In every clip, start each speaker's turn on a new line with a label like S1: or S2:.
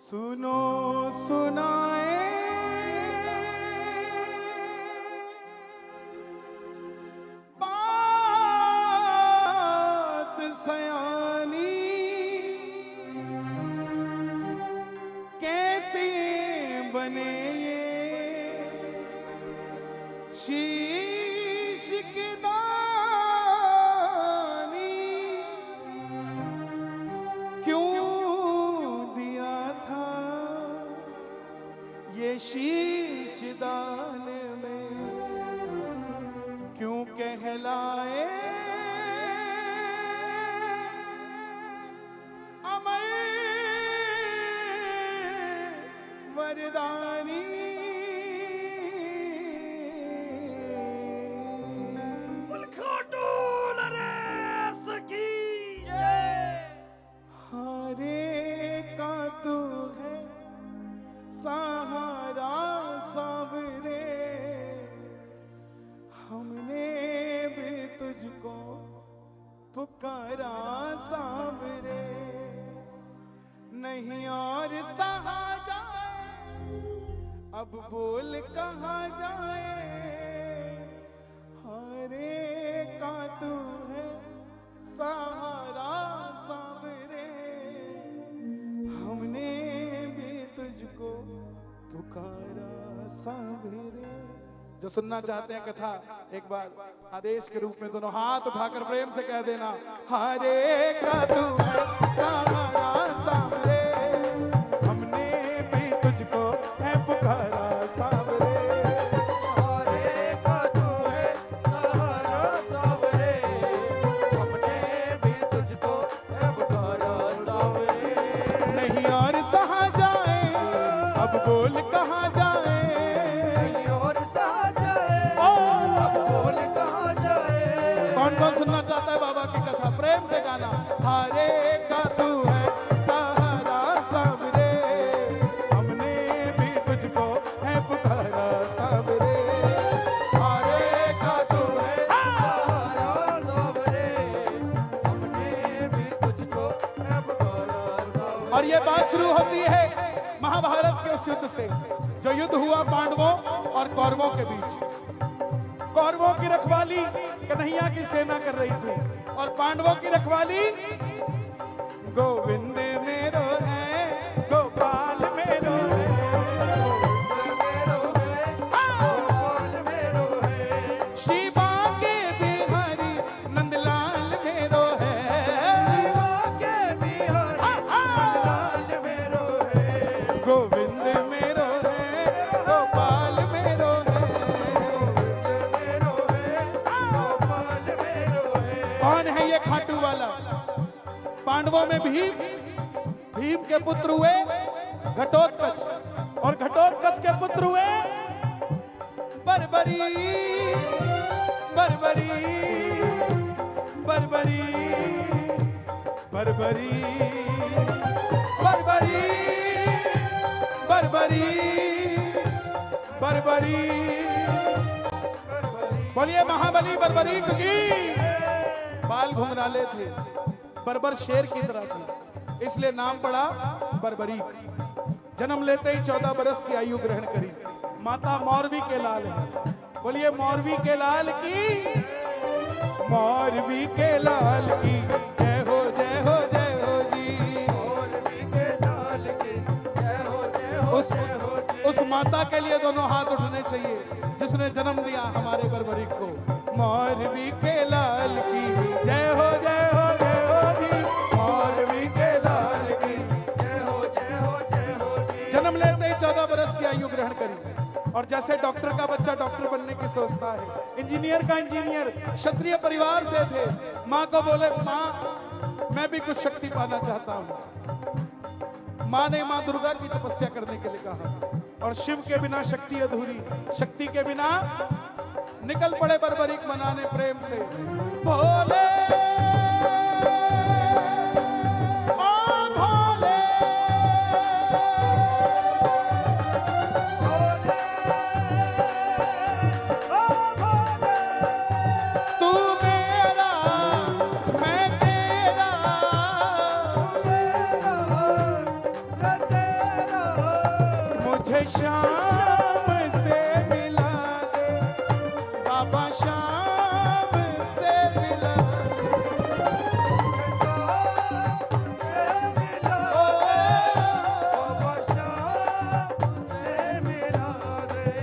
S1: सुनो सुनाए बात सयानी, कैसे बने ये शीश की दानी, क्यों दिया था ये शीश दान में, क्यों कहलाए अमर वरदानी। हारे का तू है सहारा सावरे, हमने भी तुझको पुकारा सावरे, नहीं और सहा जाए अब बोल कहाँ जाए। हारे का तू है सहारा सावरे, हमने भी तुझको पुकारा सावरे। जो सुनना चाहते हैं कथा, एक बार आदेश के रूप में दोनों हाथ उठाकर प्रेम से कह देना, हारे का तू है सहारा सावरे, हमने भी तुझको है पुकारा सावरे।
S2: हारे का तू है सहारा सावरे, हमने भी तुझको है पुकारा सावरे,
S1: नहीं और सहा जाए अब बोल कहाँ जाए।
S2: नहीं और सहा जाए अब बोल कहाँ जाए।
S1: कौन कौन सुनना चाहता है बाबा की कथा, प्रेम से गाना। हारे का तू है सहारा सावरे, हमने भी तुझको है पुकारा सावरे। हारे का तू है
S2: सहारा सावरे, हमने भी तुझको है पुकारा सावरे।
S1: और ये बात शुरू होती है महाभारत के उस युद्ध से जो युद्ध हुआ पांडवों और कौरवों के बीच। कौरवों की रखवाली कन्हैया की सेना कर रही थी और पांडवों की रखवाली गोविंद मेरो है, गोपाल मेरो है,
S2: गोपाल मेरो है,
S1: शिवा के बिहारी नंदलाल मेरो है,
S2: शिवा के बिहारी नंदलाल मेरो है,
S1: गोविंद मेरो है, गोपाल मेरो है।
S2: गोपाल मेरो है।
S1: कौन है ये खाटू वाला? पांडवों में भीम, भीम के पुत्र हुए घटोत्कच, और घटोत्कच के पुत्र हुए बर्बरी, बर्बरी, बर्बरी, बर्बरी, बर्बरी, बर्बरी, बर्बरी। बोलिए महाबली बर्बरी की। बाल घुंघराले थे, बर्बर शेर की तरह थी, इसलिए नाम पड़ा बर्बरीक। जन्म लेते ही 14 बरस की आयु ग्रहण करी। माता मौरवी के लाल है, बोलिए मौरवी के लाल की, मौरवी के लाल की जय हो जय हो जय हो जी।
S2: मौरवी के लाल की जय हो जय हो जय हो जी।
S1: उस माता के लिए दोनों हाथ उठने चाहिए जिसने जन्म दिया हमारे बर्बरीक को। मौरवी के लाल की जय हो जय हो जय हो जी, मौरवी के लाल की
S2: जय हो जय हो जय हो जी।
S1: जन्म लेते ही 14 बरस की आयु ग्रहण करी। और जैसे डॉक्टर का बच्चा डॉक्टर बनने की सोचता है, इंजीनियर का इंजीनियर, क्षत्रिय परिवार से थे। माँ को बोले, माँ मैं भी कुछ शक्ति पाना चाहता हूँ। माँ ने माँ दुर्गा की तपस्या करने के लिए कहा, और शिव के बिना शक्ति अधूरी, शक्ति के बिना निकल पड़े बर्बरीक मनाने प्रेम से। भोले ओ भोले, मुझे शाम से मिला दे बाबा, शाम से मिला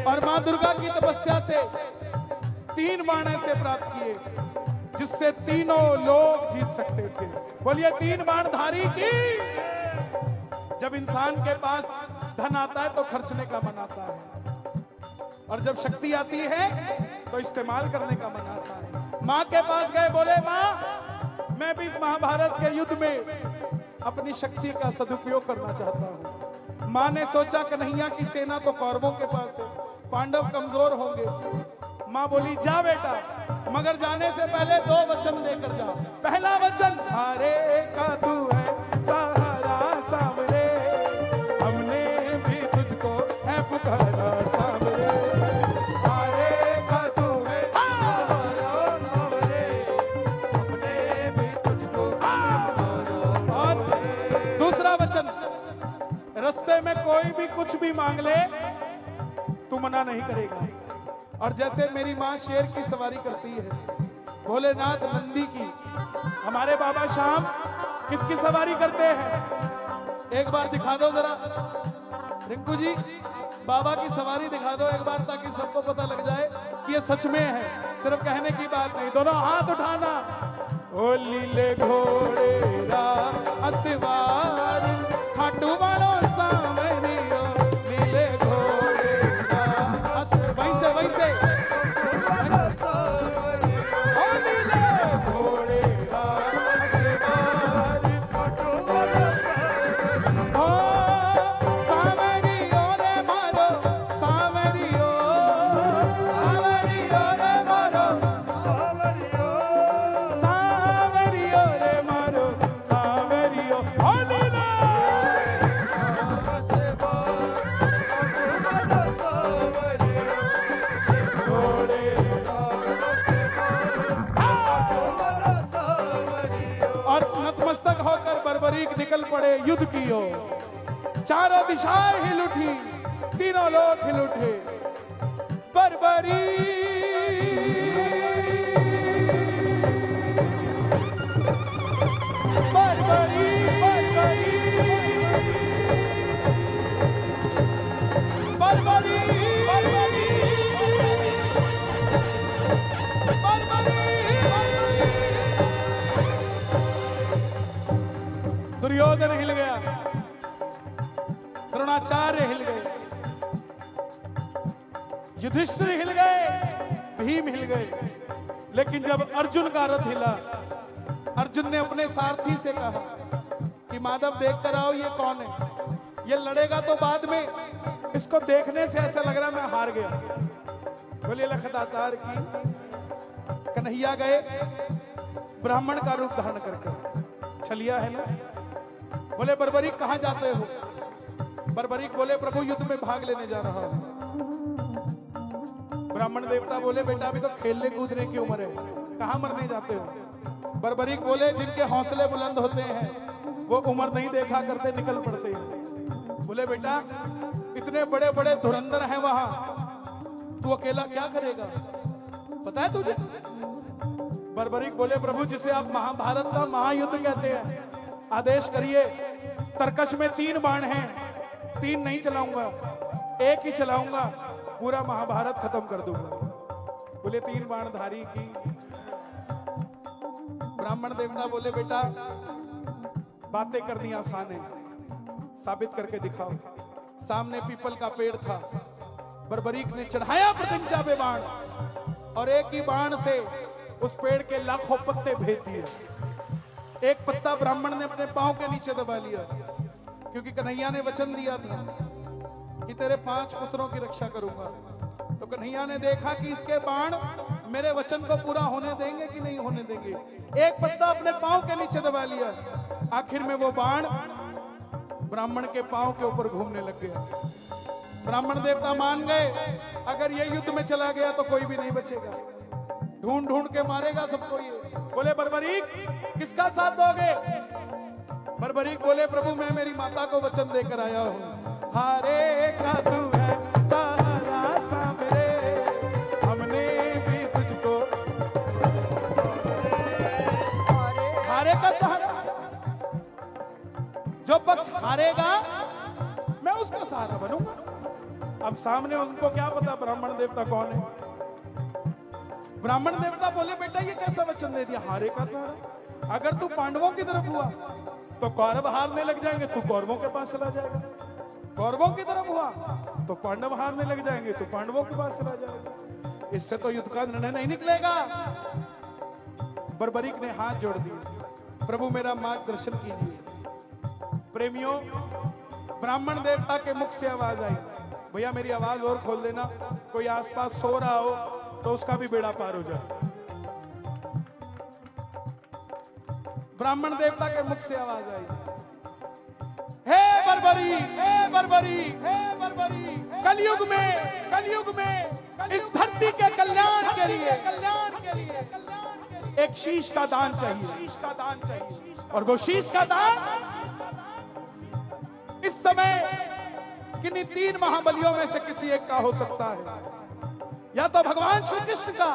S1: और मां दुर्गा की तपस्या से 3 बाण ऐसे प्राप्त किए जिससे तीनों लोग जीत सकते थे। बोलिए 3 बाणधारी की। जब इंसान के पास धन आता है तो खर्चने का मन आता है, और जब शक्ति आती है तो इस्तेमाल करने का मन आता है। मां के पास गए, बोले मां मैं भी इस महाभारत के युद्ध में अपनी शक्ति का सदुपयोग करना चाहता हूं। मां ने सोचा कन्हैया की सेना तो कौरवों के पास है, पांडव कमजोर होंगे। मां बोली जा बेटा, मगर जाने से पहले 2 वचन देकर जा। पहला वचन, हारे का तू है सहारा सावरे, हमने भी तुझको है पुकारा सावरे। हारे का तू है सहारा सावरे, हमने भी तुझको और दूसरा वचन, रास्ते में कोई भी कुछ भी मांग ले तू मना नहीं करेगा। और जैसे मेरी माँ शेर की सवारी करती है, भोलेनाथ नंदी की, हमारे बाबा श्याम किसकी सवारी करते हैं? एक बार दिखा दो जरा रिंकू जी, बाबा की सवारी दिखा दो एक बार, ताकि सबको पता लग जाए कि ये सच में है, सिर्फ कहने की बात नहीं। दोनों हाथ उठाना। ओ लीले घोड़े रा असवार, खाटू वालों सावरियो, लीले घोड़े रा असवार। वहीं से ओ लीले घोड़े रा असवार, खाटू वालों सावरियो, सावरियो रे मारो, सावरियो, सावरियो रे मारो, सावरियो, सावरियो रे मारो, सावरियो। ओ लीले और नतमस्तक होकर बर्बरीक निकल पड़े युद्ध की ओर। चारों दिशाएं हिल उठी, तीनों लोग हिल उठे। बर्बरी बर्बरी बर्बरी बर्बरी दुर्योधन हिल गया, द्रोणाचार्य हिल गए, युधिष्ठिर हिल गए, भीम हिल गए। लेकिन जब अर्जुन का रथ हिला, अर्जुन ने अपने सारथी से कहा कि माधव देख कर आओ ये कौन है, ये लड़ेगा तो बाद में, इसको देखने से ऐसा लग रहा मैं हार गया। बोले लखदातार की। कन्हैया गए ब्राह्मण का रूप धारण करके, छलिया है ना। बोले बर्बरीक कहां जाते हो? बर्बरीक बोले प्रभु युद्ध में भाग लेने जा रहा हूं। ब्राह्मण देवता बोले बेटा अभी तो खेलने कूदने की उम्र है, कहां मरने जाते हो? बर्बरीक बोले जिनके हौसले बुलंद होते हैं वो उम्र नहीं देखा करते, निकल पड़ते हैं। बोले बेटा इतने बड़े बड़े धुरंधर हैं वहां, तू अकेला क्या करेगा, पता है तुझे? बर्बरीक बोले प्रभु जिसे आप महाभारत का महायुद्ध कहते हैं, आदेश करिए। तरकश में 3 बाण हैं, 3 नहीं चलाऊंगा, 1 ही चलाऊंगा, पूरा महाभारत खत्म कर दूंगा। बोले 3 बाणधारी की। ब्राह्मण देवता बोले बेटा बातें करनी आसान है, साबित करके दिखाओ। सामने पीपल का पेड़ था, बर्बरीक ने चढ़ाया प्रतिज्ञा पे बाण, और एक ही बाण से उस पेड़ के लाखों पत्ते भेज दिए। एक पत्ता ब्राह्मण ने अपने पांव के नीचे दबा लिया, क्योंकि कन्हैया ने वचन दिया था कि तेरे 5 पुत्रों की रक्षा करूंगा। तो कन्हैया ने देखा कि इसके बाण मेरे वचन को पूरा होने देंगे कि नहीं होने देंगे। एक पत्ता अपने पांव के नीचे दबा लिया, आखिर में वो बाण ब्राह्मण के पांव के ऊपर घूमने लग गया। ब्राह्मण देवता मान गए, अगर ये युद्ध में चला गया तो कोई भी नहीं बचेगा, ढूंढ ढूंढ के मारेगा सबको ये। बोले बर्बरीक किसका साथ दोगे? बर्बरीक बोले प्रभु मैं मेरी माता को वचन देकर आया हूं, हारे का तू है सहारा सामरे, हमने भी तुझको हारे का सहारा। जो पक्ष हारेगा मैं उसका सहारा बनूंगा। अब सामने उनको क्या पता ब्राह्मण देवता कौन है। ब्राह्मण देवता बोले बेटा ये कैसा वचन दे दिया, हारे का सहारा। अगर तू पांडवों की तरफ हुआ तो कौरव हारने लग जाएंगे, तू कौरवों के पास चला जाएगा। कौरवों की तरफ हुआ तो पांडव हारने लग जाएंगे, तो पांडवों के पास चला जाएगा। इससे तो युद्ध का निर्णय नहीं निकलेगा। बर्बरीक ने हाथ जोड़ दिए, प्रभु मेरा मार्गदर्शन कीजिए। प्रेमियों, ब्राह्मण देवता के मुख से आवाज आई, भैया मेरी आवाज और खोल देना, कोई आसपास सो रहा हो तो उसका भी बेड़ा पार हो जाए। ब्राह्मण देवता के मुख से आवाज आई, हे बर्बरी, हे बर्बरी, हे बर्बरी, कलयुग में इस धरती के कल्याण के लिए एक शीश का दान चाहिए। और वो शीश का दान इस समय किन्हीं 3 महाबलियों में से किसी एक का हो सकता है, या तो भगवान श्री कृष्ण का,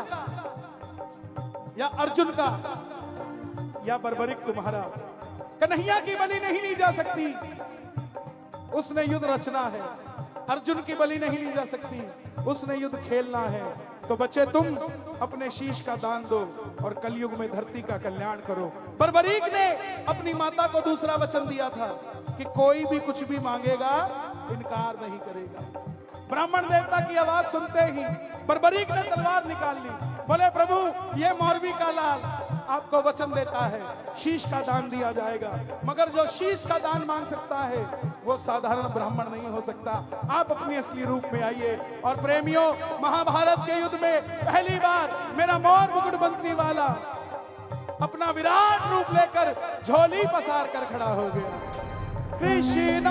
S1: या अर्जुन का, या बर्बरिक तुम्हारा। कन्हैया की बलि नहीं ली जा सकती, उसने युद्ध रचना है। अर्जुन की बलि नहीं ली जा सकती, उसने युद्ध खेलना है। तो बच्चे तुम अपने शीश का दान दो और कलयुग में धरती का कल्याण करो। बर्बरीक ने अपनी माता को दूसरा वचन दिया था कि कोई भी कुछ भी मांगेगा इनकार नहीं करेगा। ब्राह्मण देवता की आवाज सुनते ही बर्बरीक ने तलवार निकाल ली, बोले प्रभु ये मौरवी का लाल आपको वचन देता है शीश का दान दिया जाएगा, मगर जो शीश का दान मांग सकता है वो साधारण ब्राह्मण नहीं हो सकता। आप अपनी असली रूप में आइए। और प्रेमियों, महाभारत के युद्ध में पहली बार मेरा मोर मुकुट बंसी वाला अपना विराट रूप लेकर झोली पसार कर खड़ा हो गया। कृष्ण